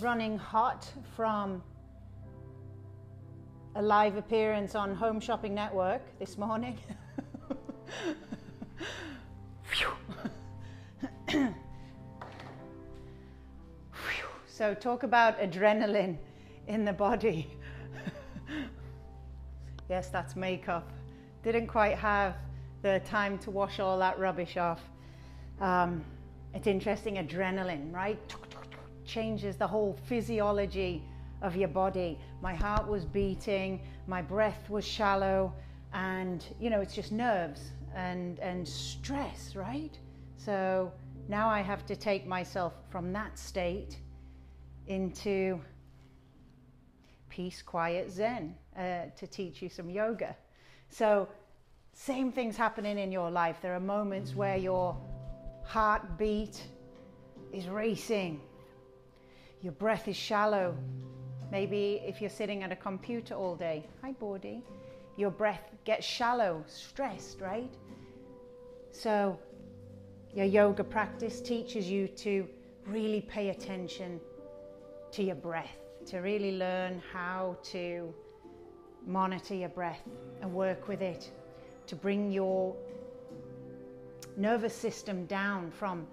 running hot from a live appearance on Home Shopping Network this morning. So talk about adrenaline in the body. Yes, that's makeup. Didn't quite have the time to wash all that rubbish off. It's interesting, adrenaline, right? Changes the whole physiology of your body. My heart was beating, my breath was shallow, and it's just nerves and stress, right? So now I have to take myself from that state into peace, quiet, zen, to teach you some yoga. So same things happening in your life. There are moments where your heartbeat is racing, your breath is shallow. Maybe if you're sitting at a computer all day, hi Bodhi, your breath gets shallow, stressed, right? So your yoga practice teaches you to really pay attention to your breath, to really learn how to monitor your breath and work with it, to bring your nervous system down from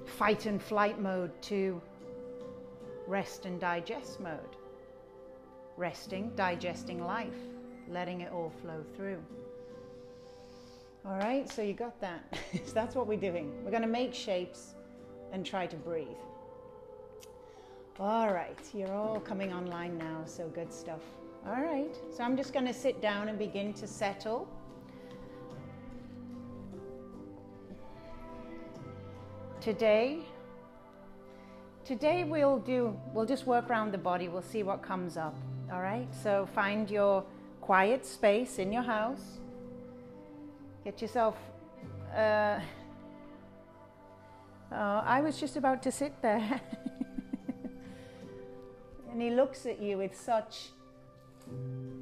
fight and flight mode to rest and digest mode. Resting, digesting life, letting it all flow through. All right, so you got that. So that's what we're doing. We're going to make shapes and try to breathe. All right, you're all coming online now, so good stuff. All right, so I'm just going to sit down and begin to settle. Today we'll just work around the body. We'll see what comes up. All right, so find your quiet space in your house. Get yourself, I was just about to sit there. And he looks at you with such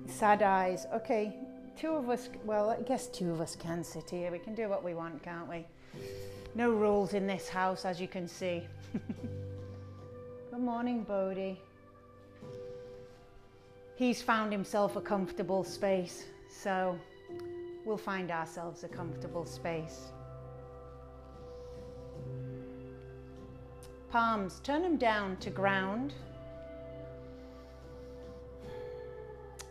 sad eyes. Okay, two of us, well, I guess two of us can sit here. We can do what we want, can't we? No rules in this house, as you can see. Good morning, Bodhi. He's found himself a comfortable space, so we'll find ourselves a comfortable space. Palms, turn them down to ground.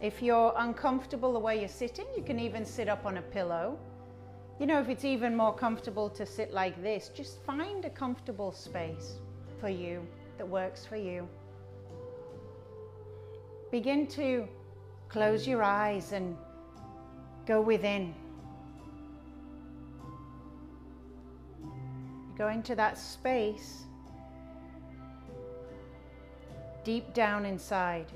If you're uncomfortable the way you're sitting, you can even sit up on a pillow. If it's even more comfortable to sit like this, just find a comfortable space for you that works for you. Begin to close your eyes and go within. Go into that space deep down inside.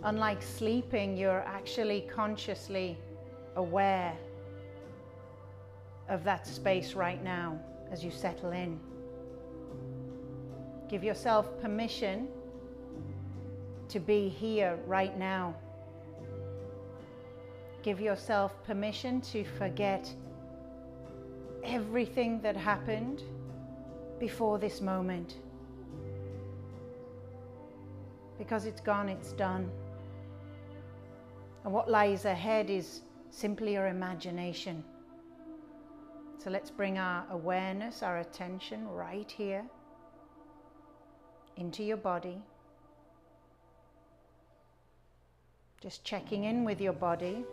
Unlike sleeping, you're actually consciously aware of that space right now as you settle in. Give yourself permission to be here right now. Give yourself permission to forget everything that happened before this moment. Because it's gone, it's done. And what lies ahead is simply your imagination. So let's bring our awareness, our attention right here into your body. Just checking in with your body.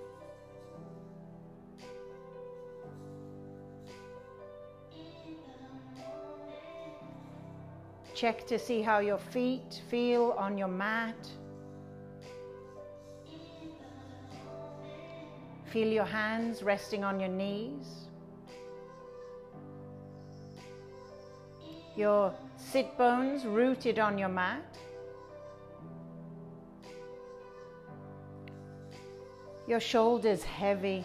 Check to see how your feet feel on your mat. Feel your hands resting on your knees. Your sit bones rooted on your mat. Your shoulders heavy.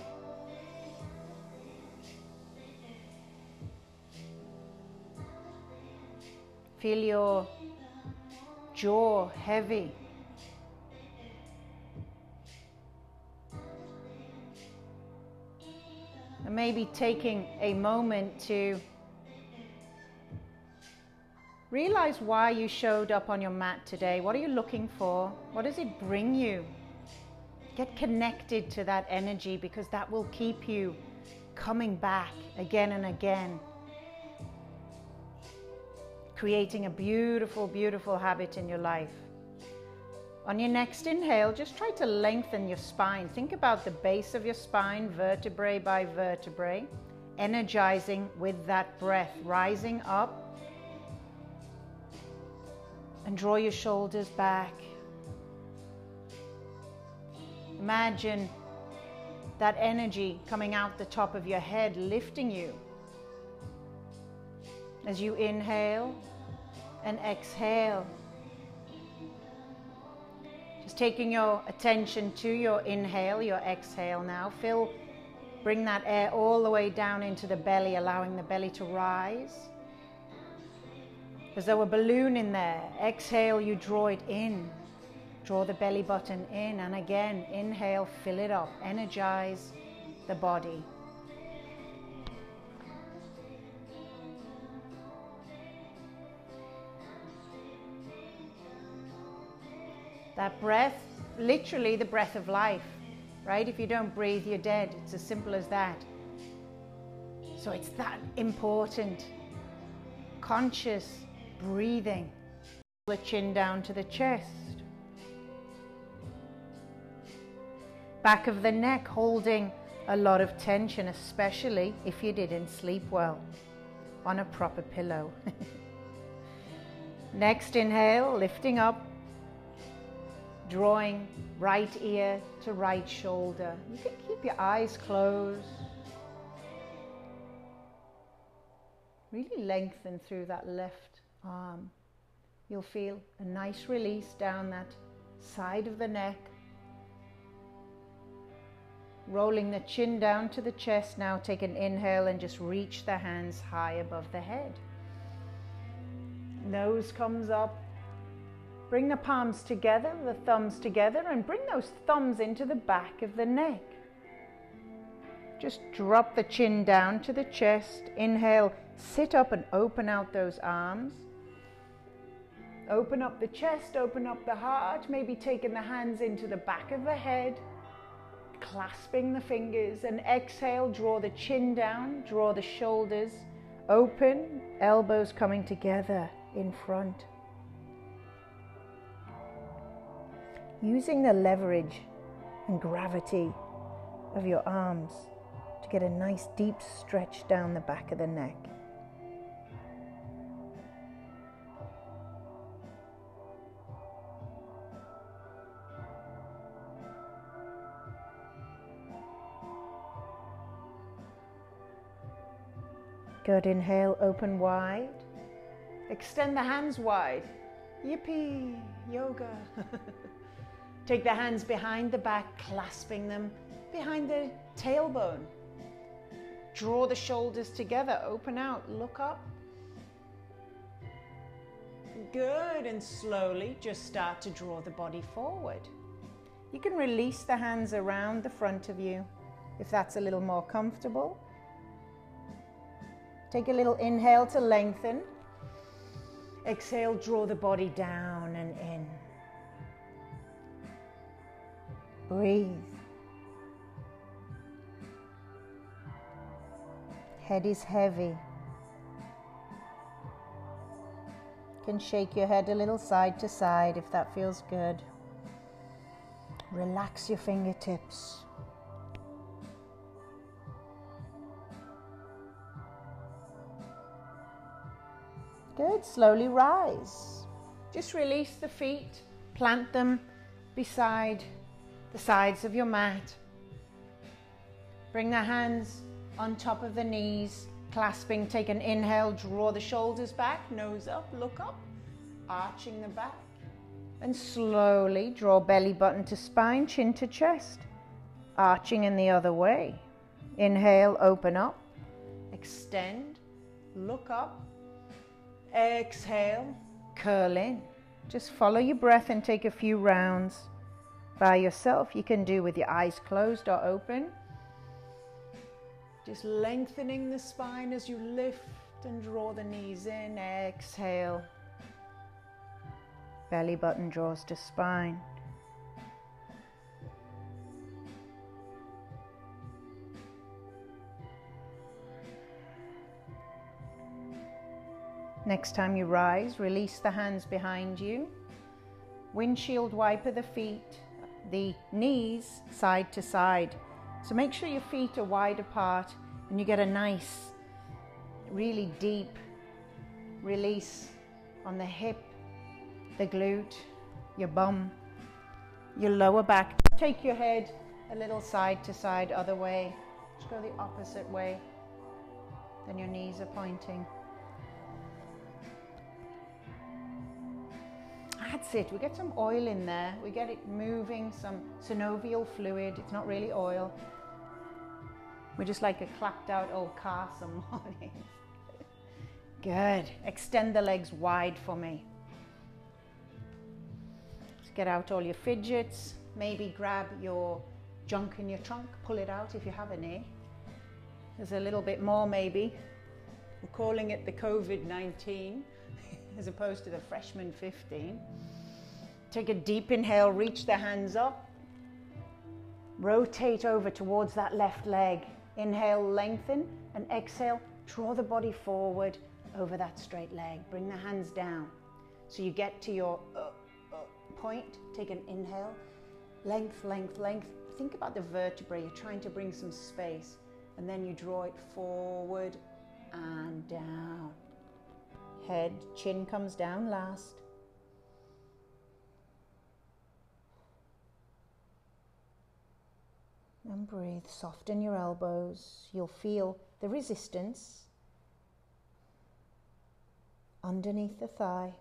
Feel your jaw heavy. And maybe taking a moment to realize why you showed up on your mat today. What are you looking for? What does it bring you? Get connected to that energy, because that will keep you coming back again and again. Creating a beautiful, beautiful habit in your life. On your next inhale, just try to lengthen your spine. Think about the base of your spine, vertebrae by vertebrae, energizing with that breath, rising up. And draw your shoulders back. Imagine that energy coming out the top of your head, lifting you. As you inhale and exhale. Just taking your attention to your inhale, your exhale now. Bring that air all the way down into the belly, allowing the belly to rise. As though a balloon in there. Exhale, you draw it in. Draw the belly button in, and again, inhale, fill it up. Energize the body. That breath, literally the breath of life, right? If you don't breathe, you're dead. It's as simple as that. So it's that important. Conscious breathing. The chin down to the chest. Back of the neck holding a lot of tension, especially if you didn't sleep well on a proper pillow. Next inhale, lifting up. Drawing right ear to right shoulder. You can keep your eyes closed. Really lengthen through that left arm. You'll feel a nice release down that side of the neck. Rolling the chin down to the chest. Now take an inhale and just reach the hands high above the head. Nose comes up. Bring the palms together, the thumbs together, and bring those thumbs into the back of the neck. Just drop the chin down to the chest. Inhale, sit up and open out those arms. Open up the chest, open up the heart, maybe taking the hands into the back of the head, clasping the fingers, and exhale, draw the chin down, draw the shoulders open, elbows coming together in front. Using the leverage and gravity of your arms to get a nice deep stretch down the back of the neck. Good, inhale, open wide. Extend the hands wide. Yippee, yoga. Take the hands behind the back, clasping them behind the tailbone. Draw the shoulders together, open out, look up. Good, and slowly just start to draw the body forward. You can release the hands around the front of you if that's a little more comfortable. Take a little inhale to lengthen. Exhale, draw the body down and in. Breathe. Head is heavy. You can shake your head a little side to side if that feels good. Relax your fingertips. Good, slowly rise. Just release the feet, plant them beside the sides of your mat. Bring the hands on top of the knees, clasping. Take an inhale, draw the shoulders back, nose up, look up, arching the back. And slowly draw belly button to spine, chin to chest, arching in the other way. Inhale, open up, extend, look up, exhale, curl in. Just follow your breath and take a few rounds by yourself. You can do with your eyes closed or open. Just lengthening the spine as you lift and draw the knees in. Exhale. Belly button draws to spine. Next time you rise, release the hands behind you. Windshield wiper the feet, the knees side to side. So make sure your feet are wide apart and you get a nice, really deep release on the hip, the glute, your bum, your lower back. Take your head a little side to side, other way. Just go the opposite way. Then your knees are pointing. That's it. We get some oil in there. We get it moving, some synovial fluid. It's not really oil. We're just like a clapped out old car some morning. Good. Extend the legs wide for me. Just get out all your fidgets. Maybe grab your junk in your trunk. Pull it out if you have any. There's a little bit more maybe. We're calling it the COVID-19. As opposed to the freshman 15. Take a deep inhale, reach the hands up. Rotate over towards that left leg. Inhale, lengthen, and exhale, draw the body forward over that straight leg. Bring the hands down. So you get to your point. Take an inhale. Length, length, length. Think about the vertebrae. You're trying to bring some space. And then you draw it forward and down. Head, chin comes down last. And breathe, soften your elbows. You'll feel the resistance underneath the thigh.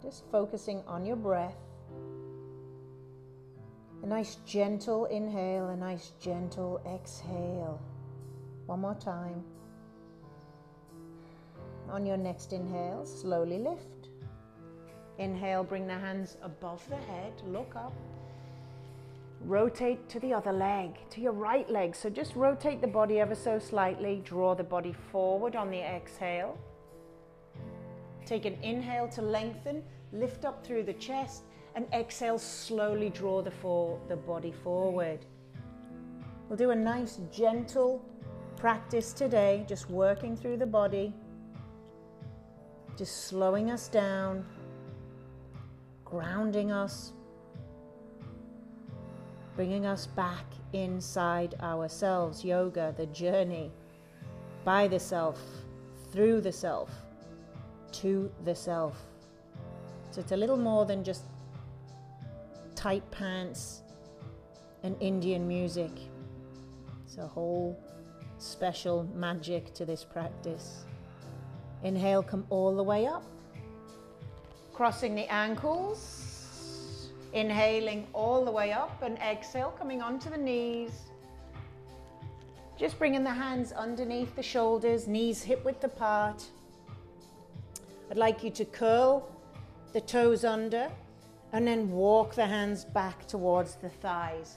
Just focusing on your breath. A nice gentle inhale, a nice gentle exhale. One more time. On your next inhale, slowly lift. Inhale, bring the hands above the head, look up. Rotate to the other leg, to your right leg. So just rotate the body ever so slightly. Draw the body forward on the exhale. Take an inhale to lengthen, lift up through the chest. And exhale, slowly draw the body forward. We'll do a nice gentle practice today, just working through the body, just slowing us down, grounding us, bringing us back inside ourselves. Yoga, the journey by the self, through the self, to the self. So it's a little more than just tight pants and Indian music. It's a whole special magic to this practice. Inhale, come all the way up. Crossing the ankles. Inhaling all the way up and exhale, coming onto the knees. Just bringing the hands underneath the shoulders, knees hip-width apart. I'd like you to curl the toes under and then walk the hands back towards the thighs.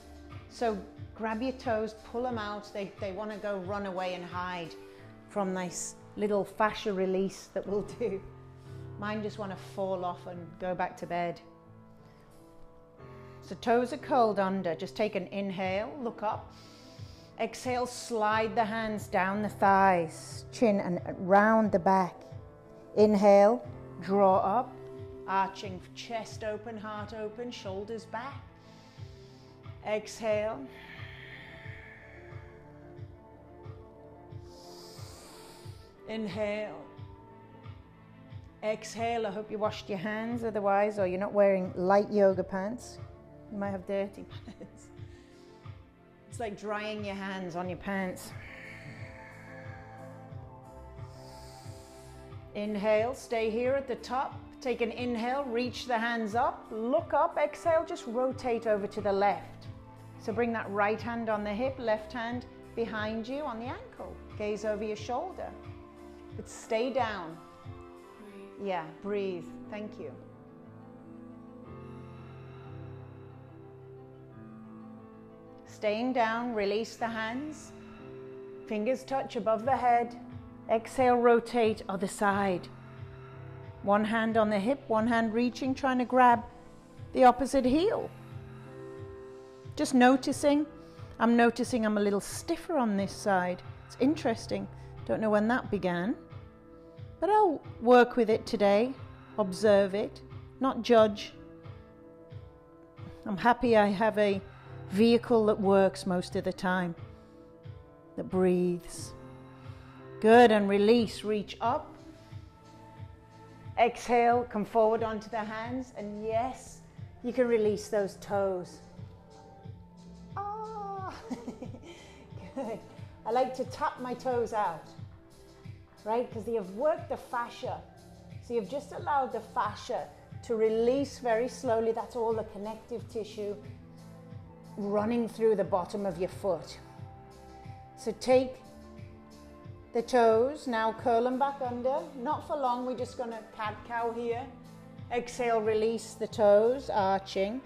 So grab your toes, pull them out. They want to go run away and hide from this little fascia release that we'll do. Mine just want to fall off and go back to bed. So toes are curled under. Just take an inhale, look up. Exhale, slide the hands down the thighs, chin and round the back. Inhale, draw up. Arching, chest open, heart open, shoulders back. Exhale. Inhale. Exhale. I hope you washed your hands otherwise, or you're not wearing light yoga pants. You might have dirty pants. It's like drying your hands on your pants. Inhale, stay here at the top. Take an inhale, reach the hands up, look up, exhale, just rotate over to the left. So bring that right hand on the hip, left hand behind you on the ankle. Gaze over your shoulder. But stay down. Breathe. Yeah, breathe. Thank you. staying down, release the hands. Fingers touch above the head. Exhale, rotate other side. One hand on the hip, one hand reaching, trying to grab the opposite heel. Just noticing. I'm noticing I'm a little stiffer on this side. It's interesting. Don't know when that began. But I'll work with it today. Observe it. Not judge. I'm happy I have a vehicle that works most of the time. That breathes. Good, and release. Reach up. Exhale, come forward onto the hands. And yes, you can release those toes. Good. I like to tap my toes out, right? Because you've worked the fascia. So you've just allowed the fascia to release very slowly. That's all the connective tissue running through the bottom of your foot. So take the toes, now curl them back under. Not for long, we're just going to cat-cow here. Exhale, release the toes, arching.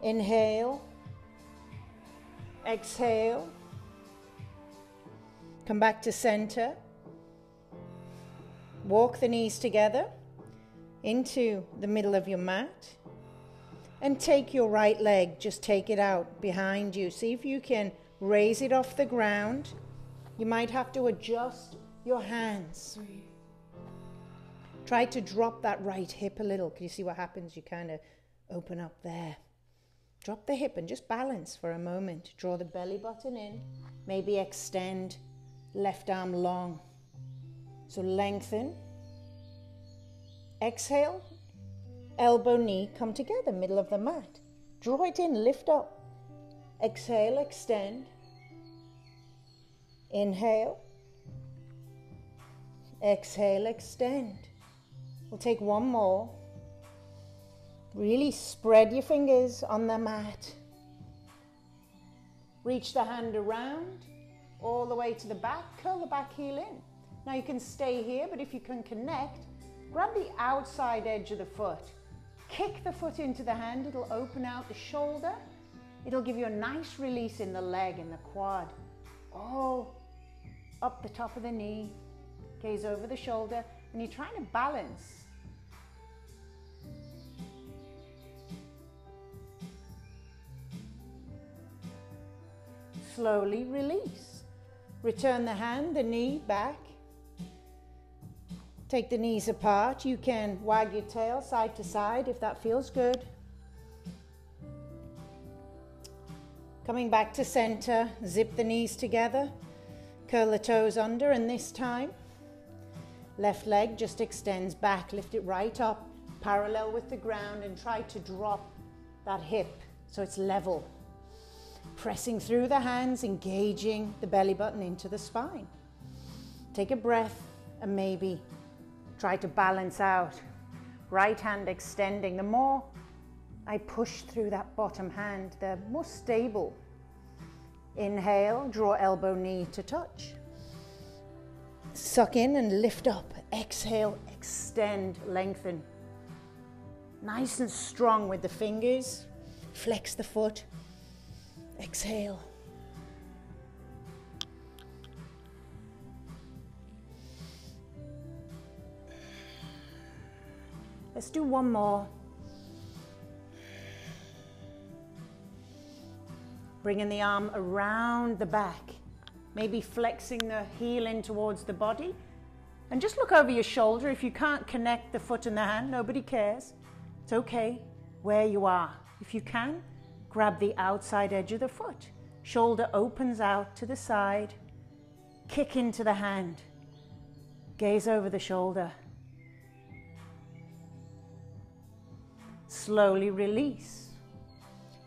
Inhale. Exhale. Come back to center. Walk the knees together into the middle of your mat. And take your right leg, just take it out behind you. See if you can raise it off the ground. You might have to adjust your hands. Try to drop that right hip a little. Can you see what happens? You kind of open up there. Drop the hip and just balance for a moment. Draw the belly button in. Maybe extend left arm long. So lengthen. Exhale. Elbow, knee come together, middle of the mat. Draw it in, lift up. Exhale, extend. Inhale. Exhale, extend. We'll take one more. Really spread your fingers on the mat. Reach the hand around, all the way to the back. Curl the back heel in. Now you can stay here, but if you can connect, grab the outside edge of the foot. Kick the foot into the hand. It'll open out the shoulder. It'll give you a nice release in the leg and the quad. All up the top of the knee. Gaze over the shoulder. And you're trying to balance. Slowly release. Return the hand, the knee back. Take the knees apart. You can wag your tail side to side if that feels good. Coming back to center, zip the knees together. Curl the toes under, and this time, left leg just extends back. Lift it right up, parallel with the ground, and try to drop that hip so it's level. Pressing through the hands, engaging the belly button into the spine. Take a breath and maybe try to balance out. Right hand extending. The more I push through that bottom hand, the more stable. Inhale, draw elbow, knee to touch. Suck in and lift up. Exhale, extend, lengthen. Nice and strong with the fingers. Flex the foot. Exhale. Let's do one more. Bringing the arm around the back. Maybe flexing the heel in towards the body. And just look over your shoulder. If you can't connect the foot and the hand, nobody cares. It's okay where you are. If you can, grab the outside edge of the foot. Shoulder opens out to the side. Kick into the hand. Gaze over the shoulder. Slowly release.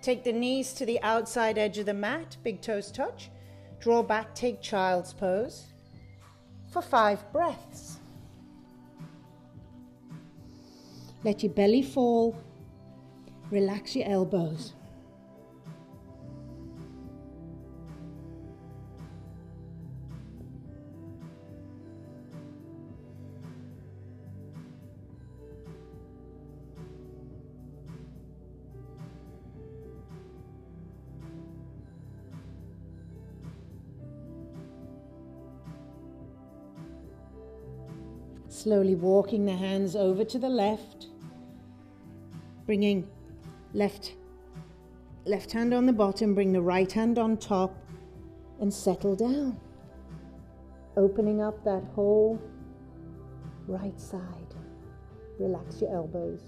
Take the knees to the outside edge of the mat. Big toes touch. Draw back, take child's pose for 5 breaths. Let your belly fall. Relax your elbows. Slowly walking the hands over to the left, bringing left hand on the bottom, bring the right hand on top and settle down. Opening up that whole right side. Relax your elbows.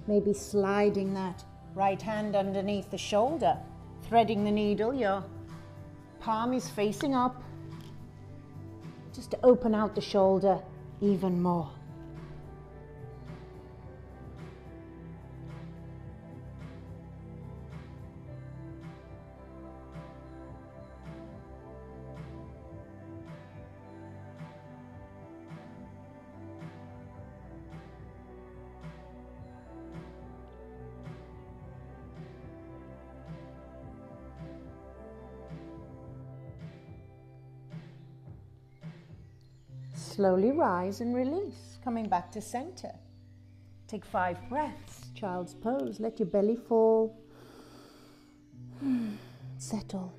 Maybe sliding that right hand underneath the shoulder, threading the needle, your palm is facing up, just to open out the shoulder even more. Slowly rise and release, coming back to center. Take 5 breaths, child's pose. Let your belly fall. Settle.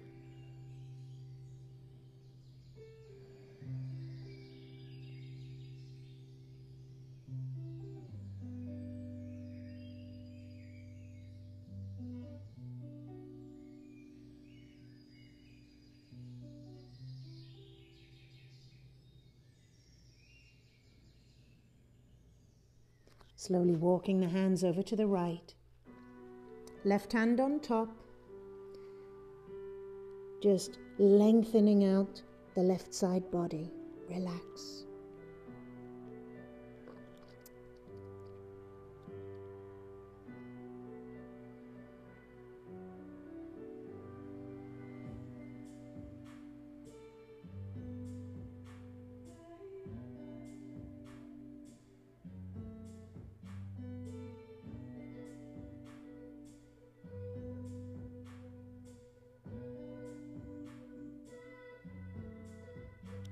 Slowly walking the hands over to the right. Left hand on top. Just lengthening out the left side body. Relax.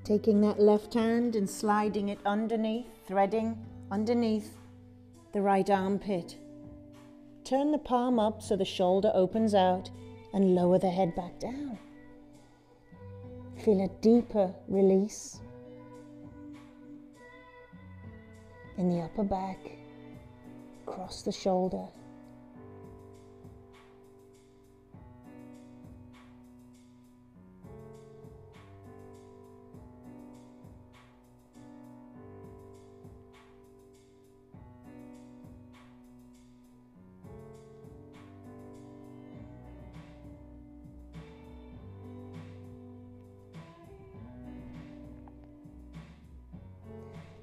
Taking that left hand and sliding it underneath, threading underneath the right armpit. Turn the palm up so the shoulder opens out and lower the head back down. Feel a deeper release in the upper back, across the shoulder.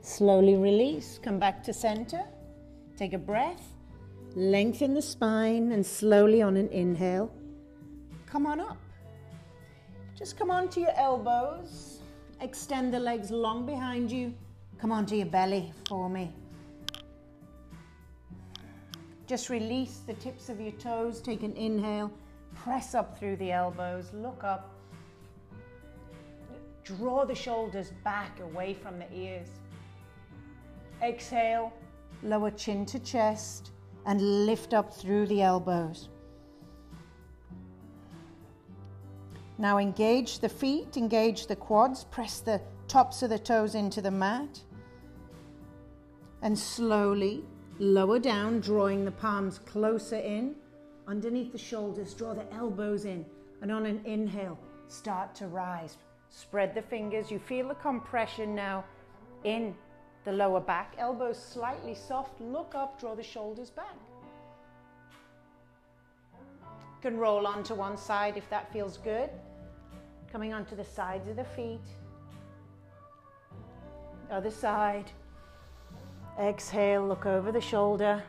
Slowly release, come back to center. Take a breath, lengthen the spine, and slowly on an inhale, come on up. Just come onto your elbows, extend the legs long behind you, come onto your belly for me. Just release the tips of your toes, take an inhale, press up through the elbows, look up. Draw the shoulders back away from the ears. Exhale, lower chin to chest and lift up through the elbows. Now engage the feet, engage the quads, press the tops of the toes into the mat and slowly lower down, drawing the palms closer in. Underneath the shoulders, draw the elbows in and on an inhale, start to rise. Spread the fingers, you feel the compression now in the lower back, elbows slightly soft, look up, draw the shoulders back. You can roll onto one side if that feels good. Coming onto the sides of the feet. Other side. Exhale, look over the shoulder.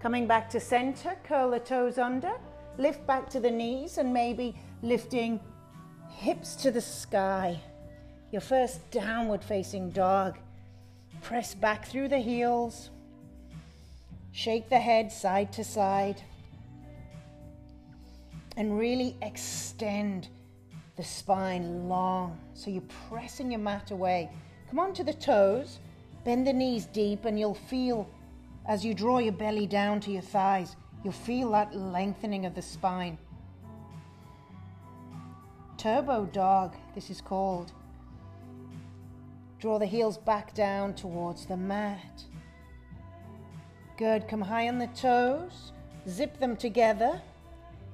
Coming back to center, curl the toes under, lift back to the knees and maybe lifting hips to the sky. your first downward facing dog. Press back through the heels. Shake the head side to side. And really extend the spine long. So you're pressing your mat away. Come onto the toes. Bend the knees deep, and you'll feel, as you draw your belly down to your thighs, you'll feel that lengthening of the spine. Turbo dog, this is called. Draw the heels back down towards the mat. Good, come high on the toes. Zip them together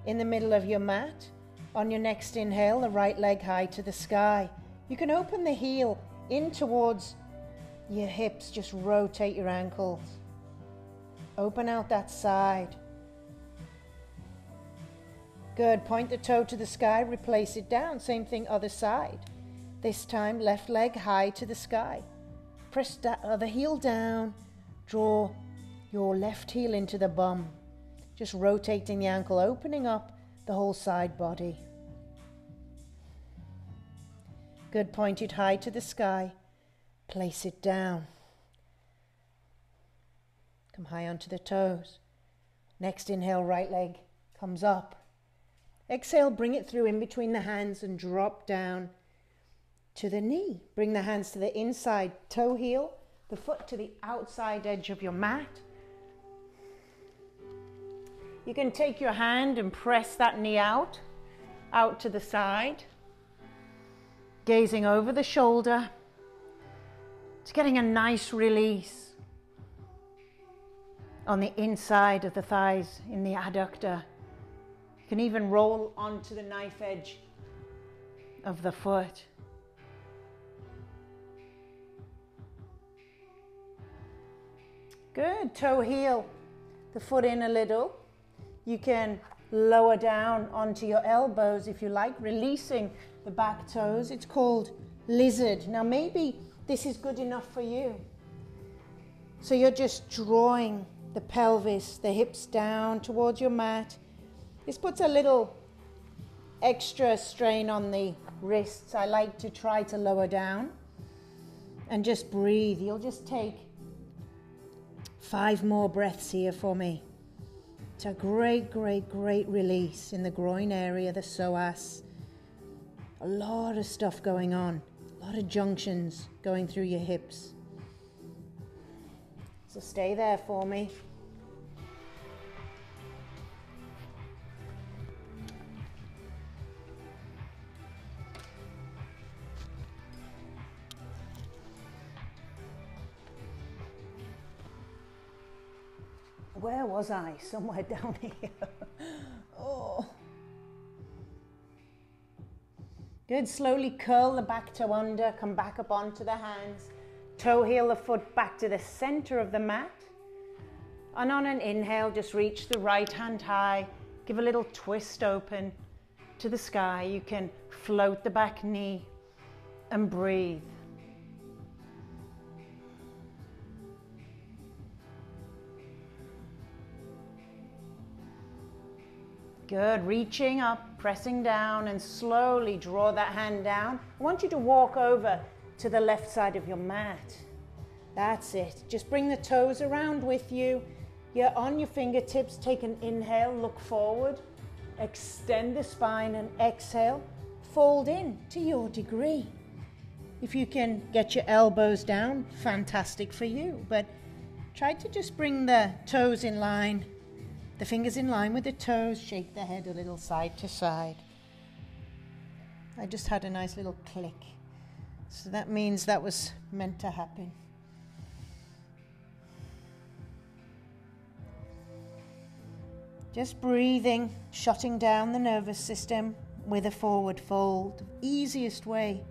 in the middle of your mat. On your next inhale, the right leg high to the sky. You can open the heel in towards your hips, just rotate your ankles. Open out that side. Good, point the toe to the sky, replace it down. Same thing, other side. This time, left leg high to the sky. Press the other heel down. Draw your left heel into the bum. Just rotating the ankle, opening up the whole side body. Good, point it high to the sky. Place it down. Come high onto the toes. Next inhale, right leg comes up. Exhale, bring it through in between the hands and drop down to the knee. Bring the hands to the inside toe heel, the foot to the outside edge of your mat. You can take your hand and press that knee out to the side, gazing over the shoulder. It's getting a nice release on the inside of the thighs in the adductor. You can even roll onto the knife edge of the foot. Good, toe heel, the foot in a little. You can lower down onto your elbows if you like, releasing the back toes. It's called lizard. Now maybe this is good enough for you. So you're just drawing the pelvis, the hips down towards your mat. This puts a little extra strain on the wrists. I like to try to lower down and just breathe. You'll just take 5 more breaths here for me. It's a great, great, great release in the groin area, the psoas. A lot of stuff going on. A lot of junctions going through your hips. So stay there for me. Where was I? Somewhere down here. Oh. Good, slowly curl the back toe under, come back up onto the hands. Toe heel the foot back to the center of the mat. And on an inhale, just reach the right hand high. Give a little twist open to the sky. You can float the back knee and breathe. Good, reaching up, pressing down, and slowly draw that hand down. I want you to walk over to the left side of your mat. That's it. Just bring the toes around with you. You're on your fingertips. Take an inhale, look forward. Extend the spine and exhale. Fold in to your degree. If you can get your elbows down, fantastic for you. But try to just bring the toes in line. The fingers in line with the toes, shake the head a little side to side. I just had a nice little click. So that means that was meant to happen. Just breathing, shutting down the nervous system with a forward fold. Easiest way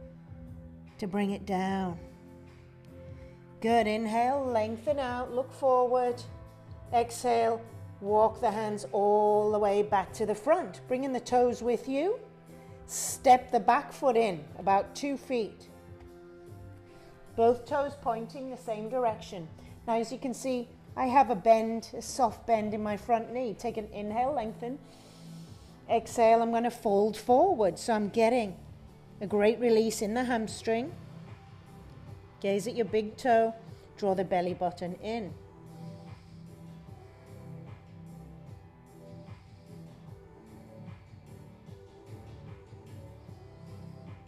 to bring it down. Good, inhale, lengthen out, look forward. Exhale. Walk the hands all the way back to the front, bringing the toes with you. Step the back foot in about 2 feet. Both toes pointing the same direction. Now, as you can see, I have a soft bend in my front knee. Take an inhale, lengthen. Exhale, I'm going to fold forward. So I'm getting A great release in the hamstring. Gaze at your big toe. Draw the belly button in.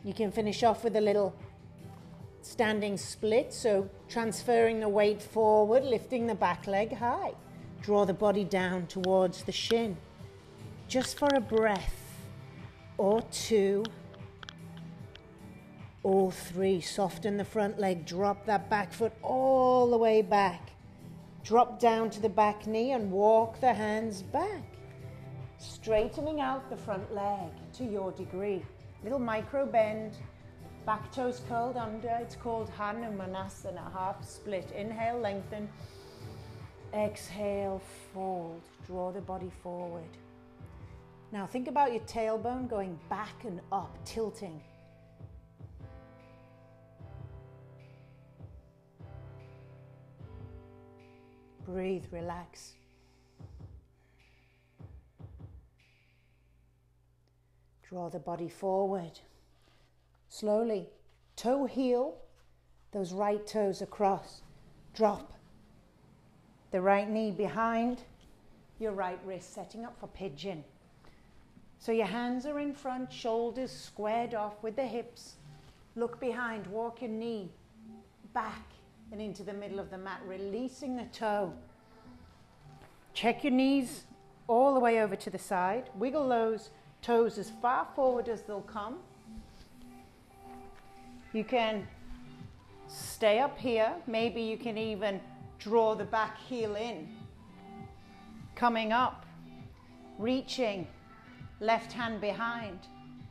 You can finish off with a little standing split, so transferring the weight forward, lifting the back leg high. Draw the body down towards the shin. Just for a breath or two or three. Soften the front leg, drop that back foot all the way back. Drop down to the back knee and walk the hands back. Straightening out the front leg to your degree. Little micro bend, back toes curled under. It's called Hanumanasana, half split. Inhale, lengthen. Exhale, fold. Draw the body forward. Now think about your tailbone going back and up, tilting. Breathe, relax. Draw the body forward. Slowly, toe heel, those right toes across. Drop the right knee behind your right wrist, setting up for pigeon. So your hands are in front, shoulders squared off with the hips. Look behind, walk your knee back and into the middle of the mat, releasing the toe. Check your knees all the way over to the side. Wiggle those toes as far forward as they'll come. You can stay up here. Maybe you can even draw the back heel in. Coming up, reaching, left hand behind,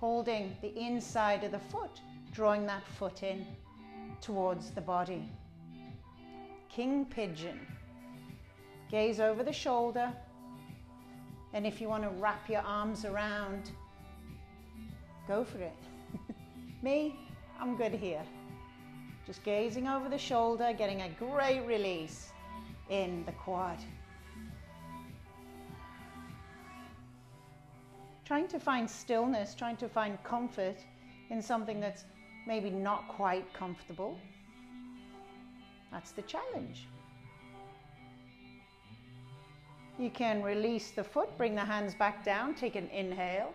holding the inside of the foot, drawing that foot in towards the body. King pigeon. Gaze over the shoulder. And if you want to wrap your arms around, go for it. Me, I'm good here. Just gazing over the shoulder, getting a great release in the quad. Trying to find stillness, trying to find comfort in something that's maybe not quite comfortable. That's the challenge. You can release the foot, bring the hands back down, take an inhale.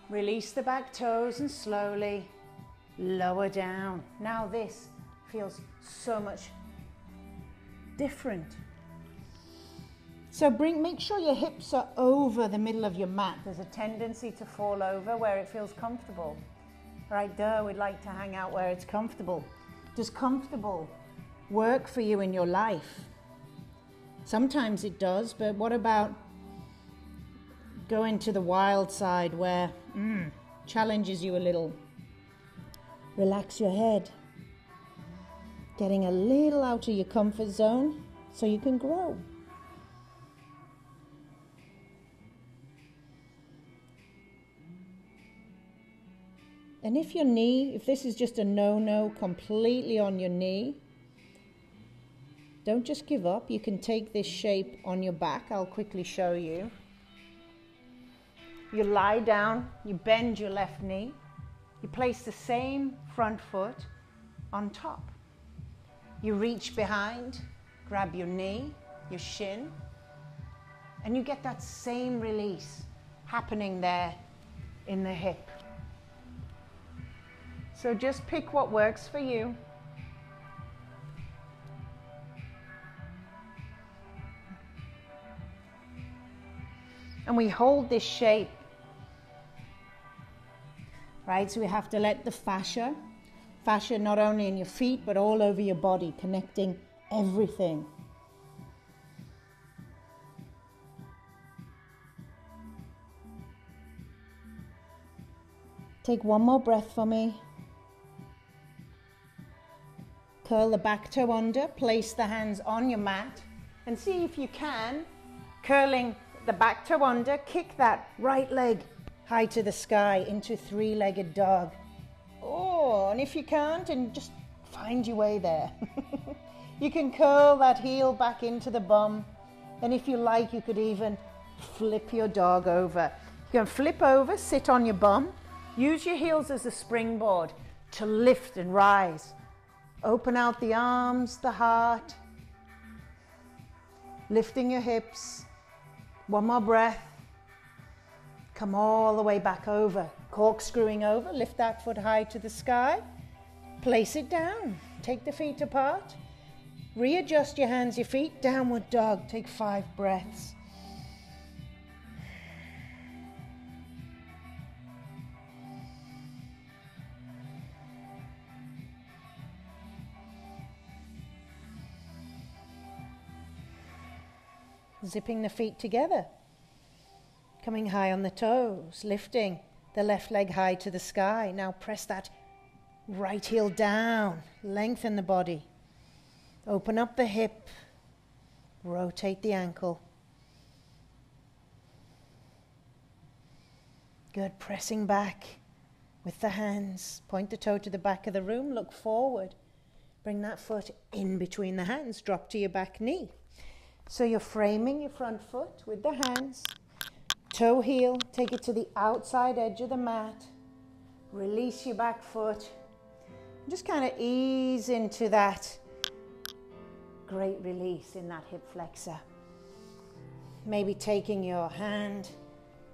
Release the back toes and slowly lower down. Now this feels so much different. So make sure your hips are over the middle of your mat. There's a tendency to fall over where it feels comfortable. Right, we'd like to hang out where it's comfortable. Does comfortable work for you in your life? Sometimes it does, but what about going to the wild side where challenges you a little? Relax your head. Getting a little out of your comfort zone so you can grow. And if this is just a no-no completely on your knee, don't just give up. You can take this shape on your back. I'll quickly show you. You lie down, you bend your left knee, you place the same front foot on top. You reach behind, grab your knee, your shin, and you get that same release happening there in the hip. So just pick what works for you. And we hold this shape, right? So we have to let the fascia not only in your feet, but all over your body, connecting everything. Take one more breath for me. Curl the back toe under, place the hands on your mat, and see if you can, curling the back toe under, kick that right leg high to the sky into three-legged dog. Oh, and if you can't, and just find your way there. You can curl that heel back into the bum, and if you like, you could even flip your dog over. You can flip over, sit on your bum, Use your heels as a springboard to lift and rise. Open out the arms, the heart. Lifting your hips. One more breath. Come all the way back over. Corkscrewing over. Lift that foot high to the sky. Place it down. Take the feet apart. Readjust your hands, your feet. Downward dog. Take 5 breaths. Zipping the feet together. Coming high on the toes. Lifting the left leg high to the sky. Now press that right heel down. Lengthen the body. Open up the hip. Rotate the ankle. Good. Pressing back with the hands. Point the toe to the back of the room. Look forward. Bring that foot in between the hands. Drop to your back knee. So you're framing your front foot with the hands. Toe heel. Take it to the outside edge of the mat. Release your back foot. Just kind of ease into that great release in that hip flexor. Maybe taking your hand,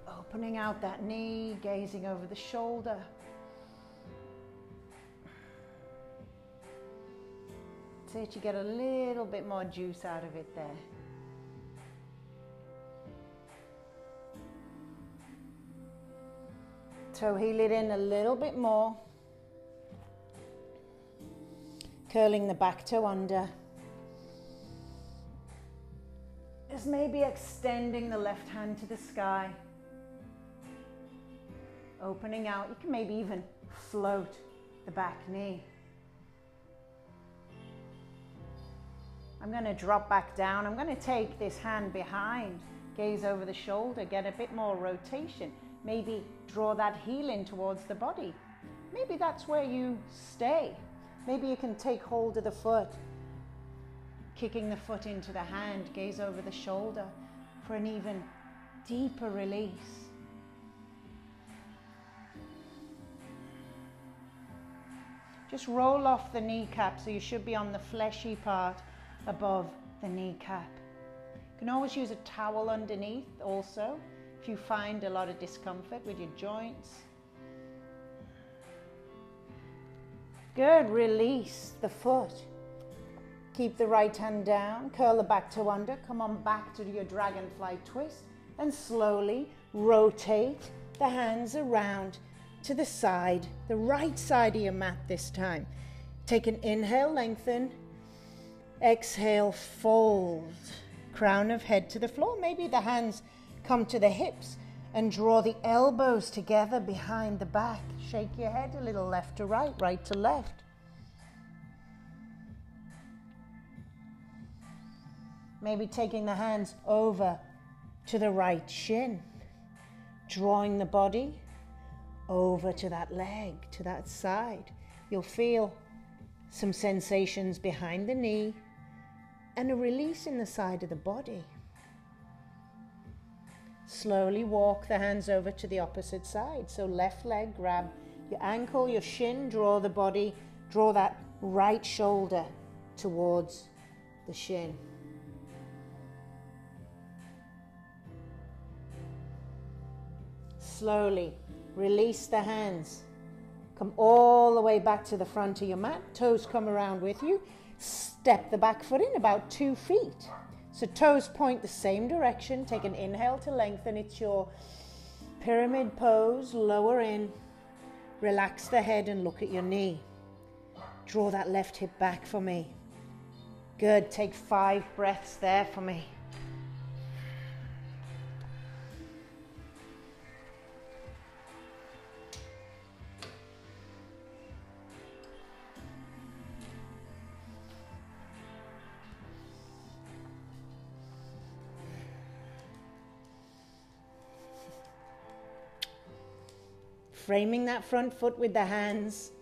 opening out that knee, gazing over the shoulder. See if you get a little bit more juice out of it there. Toe heel it in a little bit more. Curling the back toe under. Just maybe extending the left hand to the sky. Opening out. You can maybe even float the back knee. I'm going to drop back down. I'm going to take this hand behind. Gaze over the shoulder. Get a bit more rotation. Maybe draw that heel in towards the body. Maybe that's where you stay. Maybe you can take hold of the foot. Kicking the foot into the hand, gaze over the shoulder for an even deeper release. Just roll off the kneecap, so you should be on the fleshy part above the kneecap. You can always use a towel underneath also if you find a lot of discomfort with your joints. Good, release the foot. Keep the right hand down, curl the back toe under, come on back to your dragonfly twist and slowly rotate the hands around to the side, the right side of your mat this time. Take an inhale, lengthen, exhale, fold, crown of head to the floor. Maybe the hands come to the hips and draw the elbows together behind the back. Shake your head a little left to right, right to left. Maybe taking the hands over to the right shin, drawing the body over to that leg, to that side. You'll feel some sensations behind the knee and a release in the side of the body. Slowly walk the hands over to the opposite side. So left leg, grab your ankle, your shin, draw the body, draw that right shoulder towards the shin. Slowly release the hands. Come all the way back to the front of your mat. Toes come around with you. Step the back foot in about 2 feet. So toes point the same direction. Take an inhale to lengthen. It's your pyramid pose. Lower in. Relax the head and look at your knee. Draw that left hip back for me. Good. Take 5 breaths there for me. Framing that front foot with the hands,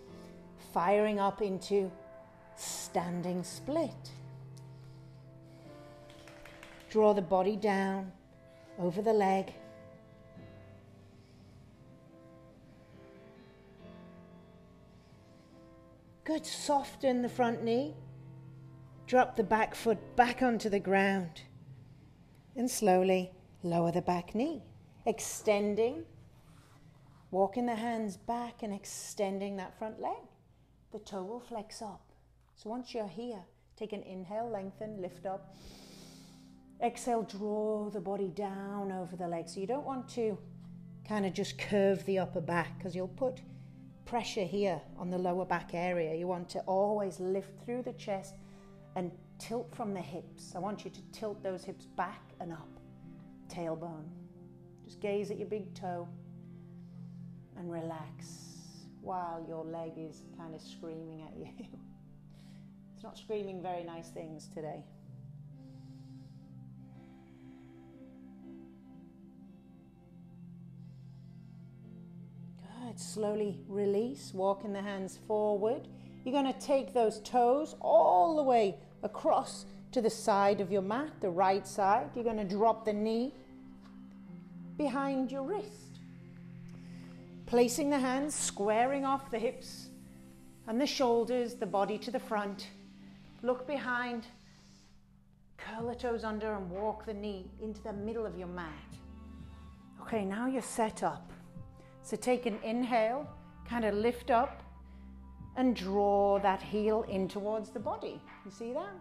firing up into standing split. Draw the body down over the leg. Good, soften the front knee. Drop the back foot back onto the ground. And slowly lower the back knee. Extending. Walking the hands back and extending that front leg. The toe will flex up. So once you're here, take an inhale, lengthen, lift up. Exhale, draw the body down over the legs. So you don't want to kind of just curve the upper back because you'll put pressure here on the lower back area. You want to always lift through the chest and tilt from the hips. I want you to tilt those hips back and up. Tailbone. Just gaze at your big toe and relax while your leg is kind of screaming at you. It's not screaming very nice things today. Good. Slowly release, walking the hands forward. You're going to take those toes all the way across to the side of your mat, the right side. You're going to drop the knee behind your wrist. Placing the hands, squaring off the hips and the shoulders, the body to the front. Look behind, curl the toes under and walk the knee into the middle of your mat. Okay, now you're set up. So take an inhale, kind of lift up and draw that heel in towards the body. You see that?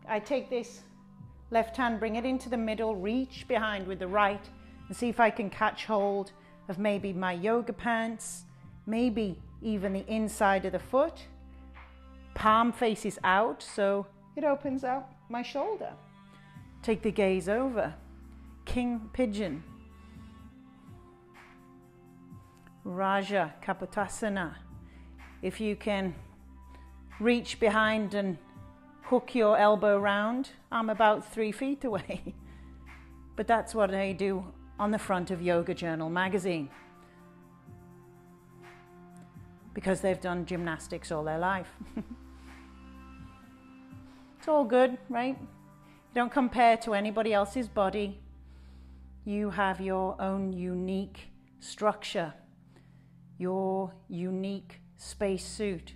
I take this left hand, bring it into the middle, reach behind with the right and see if I can catch hold of maybe my yoga pants, maybe even the inside of the foot. Palm faces out, so it opens out my shoulder. Take the gaze over. King pigeon. Raja Kapotasana. If you can reach behind and hook your elbow round, I'm about 3 feet away. But that's what I do on the front of Yoga Journal magazine. Because they've done gymnastics all their life. It's all good, right? You don't compare to anybody else's body. You have your own unique structure, your unique space suit,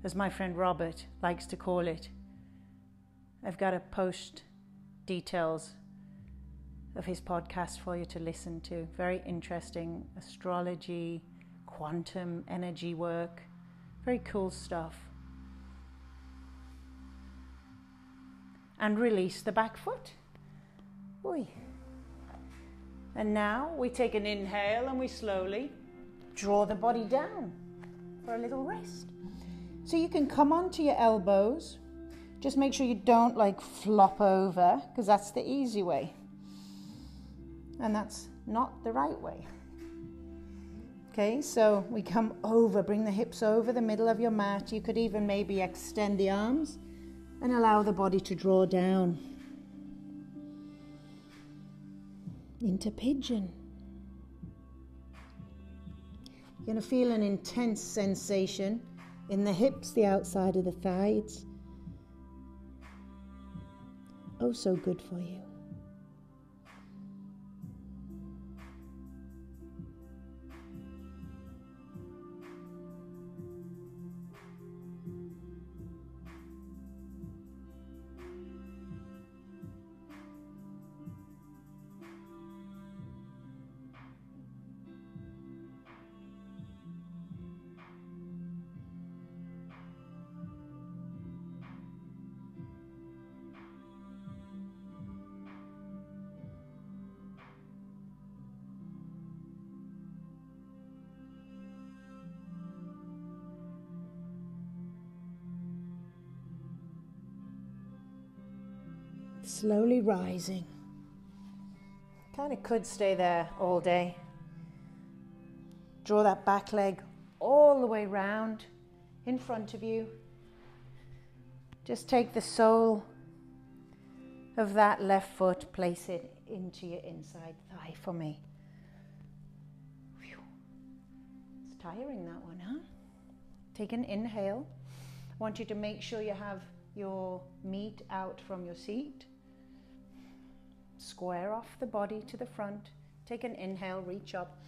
as my friend Robert likes to call it. I've got to post details of his podcast for you to listen to. Very interesting astrology, quantum energy work. Very cool stuff. And release the back foot. Oy. And now we take an inhale and we slowly draw the body down for a little rest. So you can come onto your elbows. Just make sure you don't flop over, because that's the easy way. And that's not the right way. Okay, so we come over, bring the hips over the middle of your mat. You could even maybe extend the arms and allow the body to draw down into pigeon. You're going to feel an intense sensation in the hips, the outside of the thighs. Oh, so good for you. Slowly rising. Kind of could stay there all day. Draw that back leg all the way round in front of you. Just take the sole of that left foot, place it into your inside thigh for me. Whew. It's tiring, that one, huh? Take an inhale. I want you to make sure you have your meat out from your seat. Square off the body to the front. Take an inhale, reach up.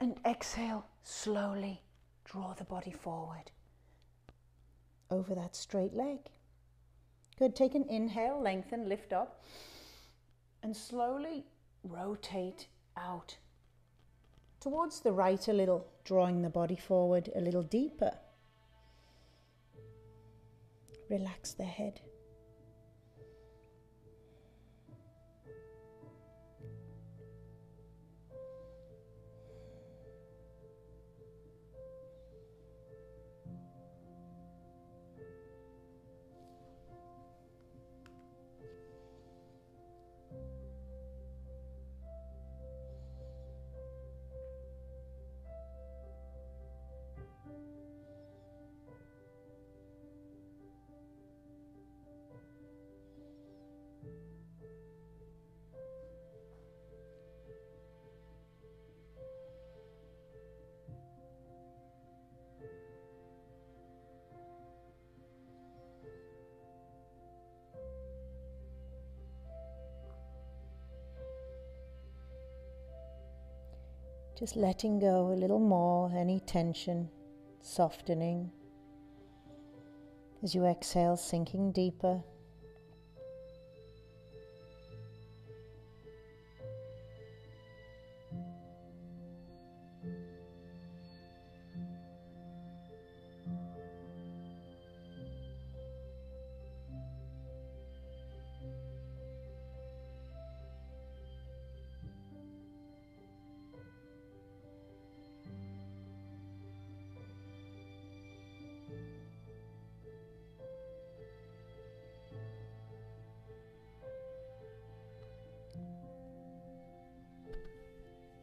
And exhale, slowly draw the body forward over that straight leg. Good. Take an inhale, lengthen, lift up, and slowly rotate out towards the right a little, drawing the body forward a little deeper. Relax the head. Just letting go a little more, any tension, softening. As you exhale, sinking deeper.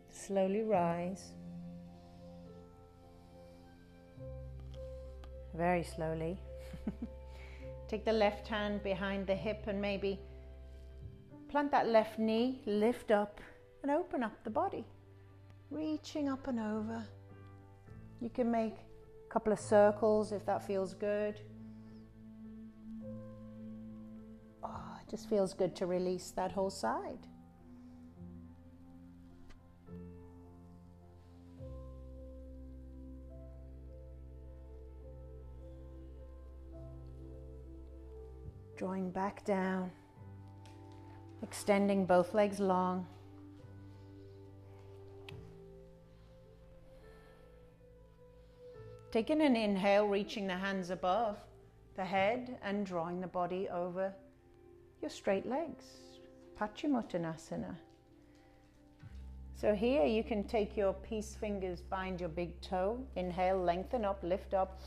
Slowly rise. Very slowly. Take the left hand behind the hip and maybe plant that left knee, lift up and open up the body. Reaching up and over. You can make a couple of circles if that feels good. Oh, it just feels good to release that whole side. Drawing back down, extending both legs long. Taking an inhale, reaching the hands above the head and drawing the body over your straight legs. Paschimottanasana. So here you can take your peace fingers, bind your big toe. Inhale, lengthen up, lift up.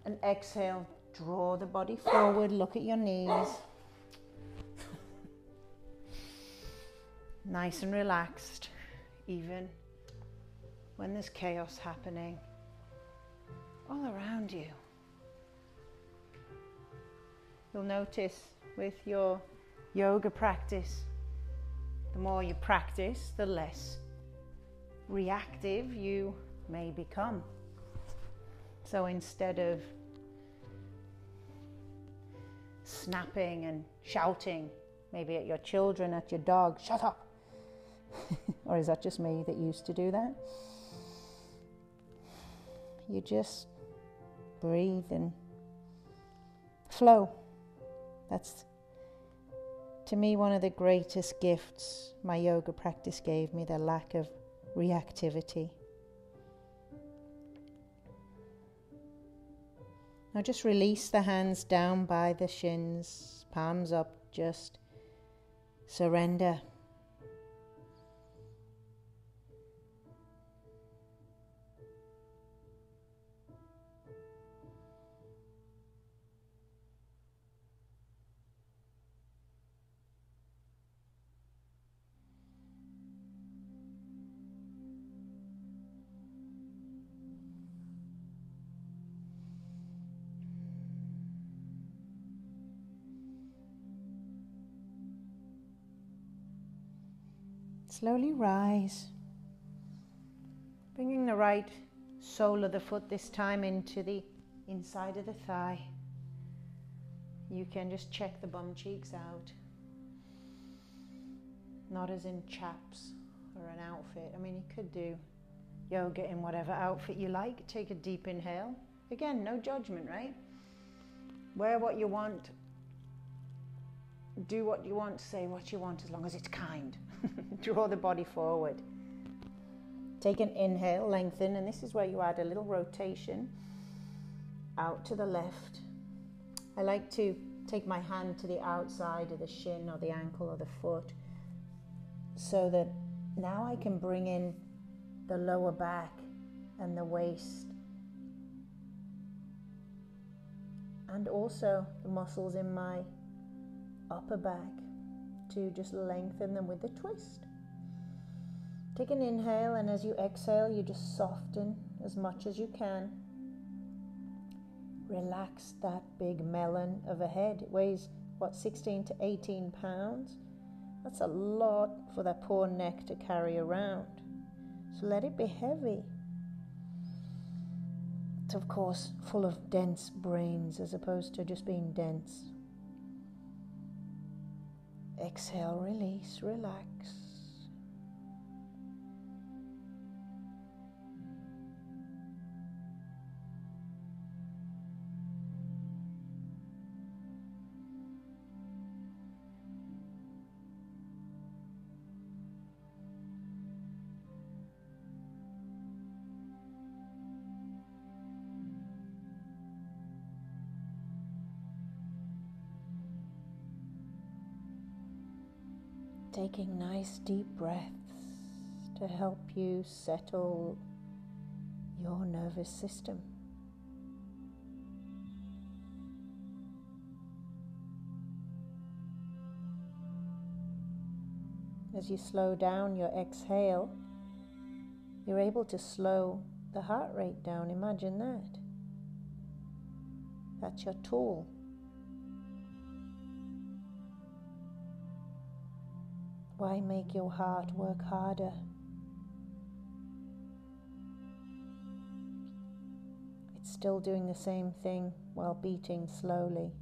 And exhale, draw the body forward, look at your knees. Nice and relaxed, even when there's chaos happening all around you. You'll notice with your yoga practice, the more you practice, the less reactive you may become. So instead of snapping and shouting, maybe at your children, at your dog, shut up. Or is that just me that used to do that? You just breathe and flow. That's, to me, one of the greatest gifts my yoga practice gave me, the lack of reactivity. Now just release the hands down by the shins, palms up, just surrender. Slowly rise, bringing the right sole of the foot this time into the inside of the thigh. You can just check the bum cheeks out, not as in chaps or an outfit. I mean, you could do yoga in whatever outfit you like. Take a deep inhale. Again, no judgment, right? Wear what you want. Do what you want, say what you want, as long as it's kind. Draw the body forward. Take an inhale, lengthen, and this is where you add a little rotation out to the left. I like to take my hand to the outside of the shin or the ankle or the foot, so that now I can bring in the lower back and the waist, and also the muscles in my upper back, to just lengthen them with the twist. Take an inhale, and as you exhale, you just soften as much as you can. Relax that big melon of a head. It weighs, 16 to 18 pounds? That's a lot for that poor neck to carry around. So let it be heavy. It's, of course, full of dense brains as opposed to just being dense. Exhale, release, relax. Taking nice deep breaths to help you settle your nervous system. As you slow down your exhale, you're able to slow the heart rate down. Imagine that. That's your tool. Why make your heart work harder? It's still doing the same thing while beating slowly.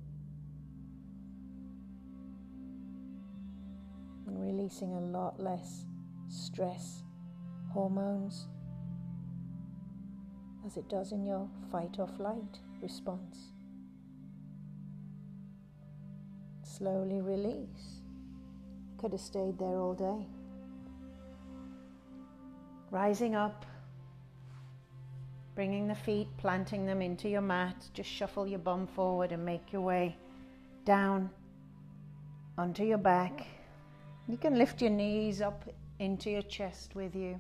And releasing a lot less stress hormones, as it does in your fight or flight response. Slowly release. Could have stayed there all day. Rising up, bringing the feet, planting them into your mat. Just shuffle your bum forward and make your way down onto your back. You can lift your knees up into your chest with you.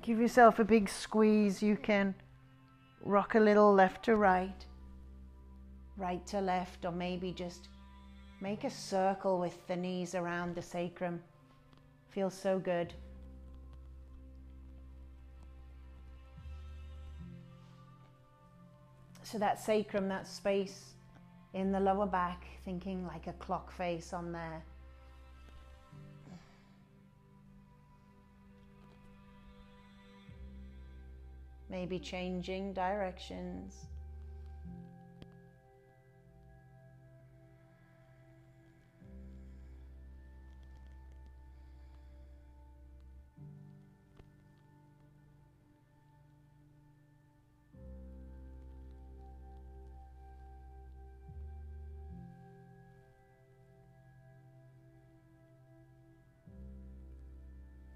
Give yourself a big squeeze. You can rock a little left to right, right to left, or maybe just make a circle with the knees around the sacrum. Feels so good. So that sacrum, that space in the lower back, thinking like a clock face on there. Maybe changing directions.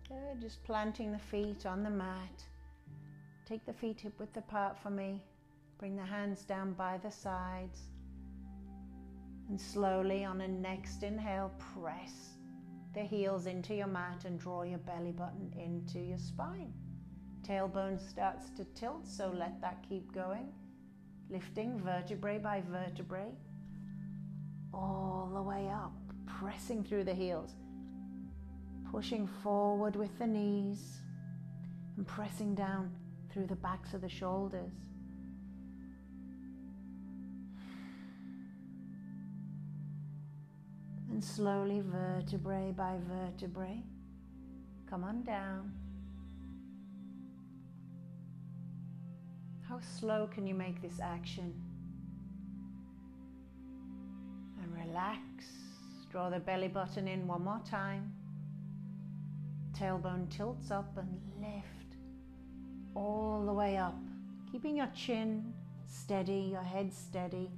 Good, just planting the feet on the mat. Take the feet hip width apart for me. Bring the hands down by the sides. And slowly on a next inhale, press the heels into your mat and draw your belly button into your spine. Tailbone starts to tilt, so let that keep going. Lifting vertebrae by vertebrae all the way up, pressing through the heels. Pushing forward with the knees and pressing down through the backs of the shoulders. And slowly, vertebrae by vertebrae, come on down. How slow can you make this action? And relax. Draw the belly button in one more time. Tailbone tilts up and lift all the way up, keeping your chin steady, your head steady.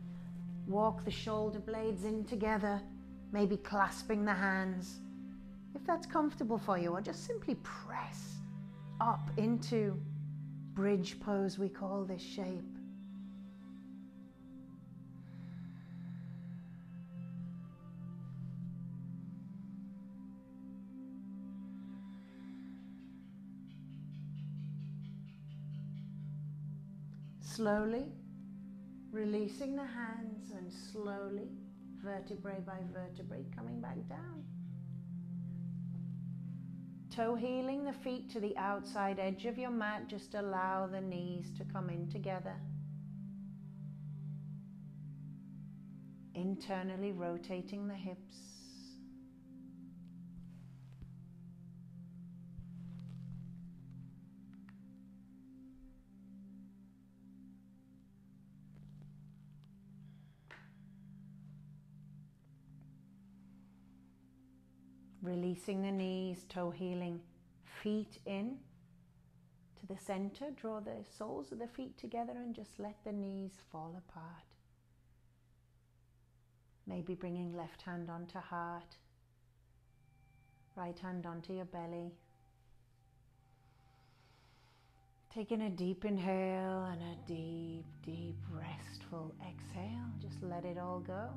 Walk the shoulder blades in together, maybe clasping the hands, if that's comfortable for you, or just simply press up into bridge pose, we call this shape. Slowly releasing the hands and slowly, vertebrae by vertebrae, coming back down. Toe heeling the feet to the outside edge of your mat, just allow the knees to come in together. Internally rotating the hips. Releasing the knees, toe heeling, feet in to the center. Draw the soles of the feet together and just let the knees fall apart. Maybe bringing left hand onto heart, right hand onto your belly. Taking a deep inhale and a deep, deep, restful exhale. Just let it all go.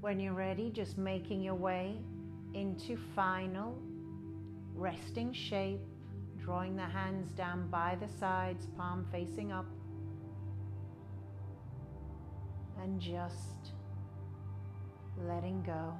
When you're ready, just making your way into final resting shape, drawing the hands down by the sides, palm facing up, and just letting go.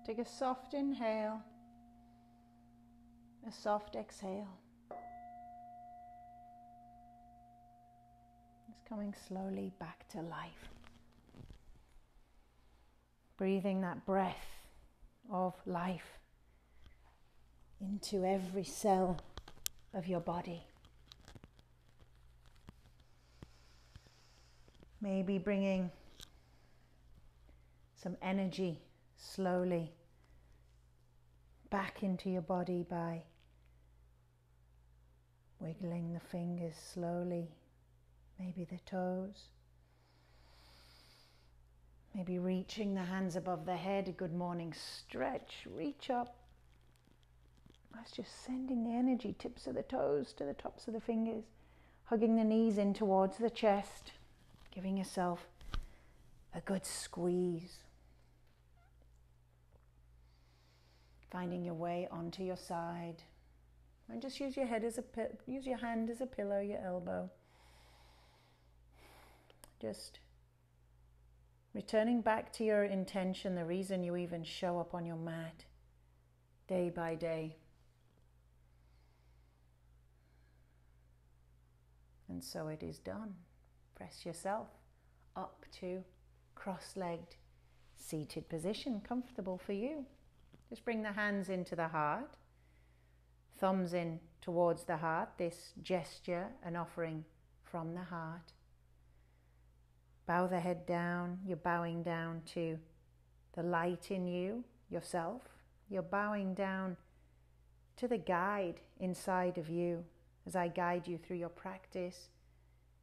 Take a soft inhale, a soft exhale. Just coming slowly back to life. Breathing that breath of life into every cell of your body. Maybe bringing some energy slowly back into your body by wiggling the fingers slowly, maybe the toes. Maybe reaching the hands above the head, a good morning stretch, reach up. That's just sending the energy, tips of the toes to the tops of the fingers, hugging the knees in towards the chest, giving yourself a good squeeze. Finding your way onto your side. And just use your hand as a pillow, your elbow. Just returning back to your intention, the reason you even show up on your mat day by day. And so it is done. Press yourself up to cross-legged seated position, comfortable for you. Just bring the hands into the heart, thumbs in towards the heart, this gesture, an offering from the heart. Bow the head down, you're bowing down to the light in you, yourself. You're bowing down to the guide inside of you. As I guide you through your practice,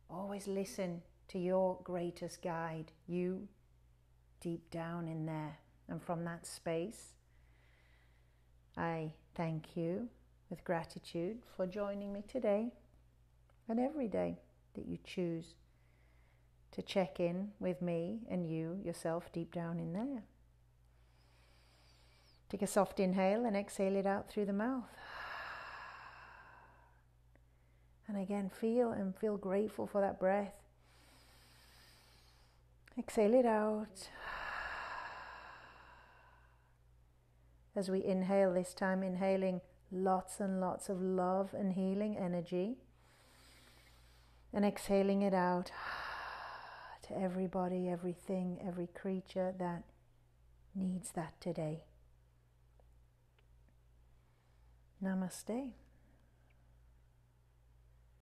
always listen to your greatest guide, you deep down in there. And from that space, I thank you with gratitude for joining me today and every day that you choose to check in with me and you, yourself, deep down in there. Take a soft inhale and exhale it out through the mouth. And again, feel grateful for that breath. Exhale it out. As we inhale this time, inhaling lots and lots of love and healing energy. And exhaling it out to everybody, everything, every creature that needs that today. Namaste.